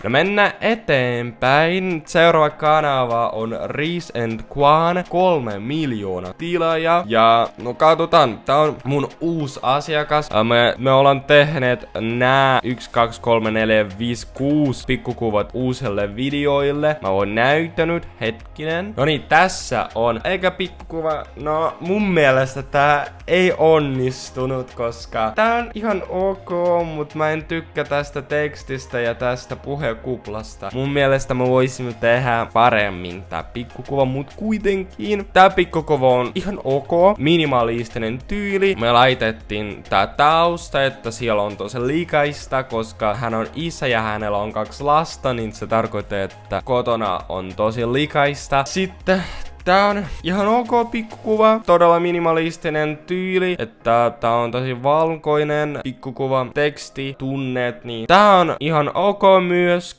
No mennään eteenpäin. Seuraava kanava on Reese and Quan, 3 miljoonaa tilaajaa. Ja no katsotaan, tää on mun uusi asiakas. Me ollaan tehneet nää 1, 2, 3, 4, 5, 6 pikkukuvat uusille videoille. Mä oon näyttänyt, hetkinen. No niin, tässä on. Eikä pikkukuva, no mun mielestä tää ei onnistunut, koska tää on ihan ok, mut mä en tykkää tästä tekstistä ja tästä puhekuplasta. Mun mielestä me voisimme tehdä paremmin tää pikkukuva, mut kuitenkin tää pikkukuva on ihan ok. Minimalistinen tyyli. Me laitettiin tää tausta, että siellä on tosi likaista, koska hän on isä ja hänellä on 2 lasta, niin se tarkoittaa, että kotona on tosi likaista. Sitten tää on ihan ok pikkukuva, todella minimalistinen tyyli, että tää on tosi valkoinen pikkukuva, teksti, tunnet, niin tää on ihan ok myös.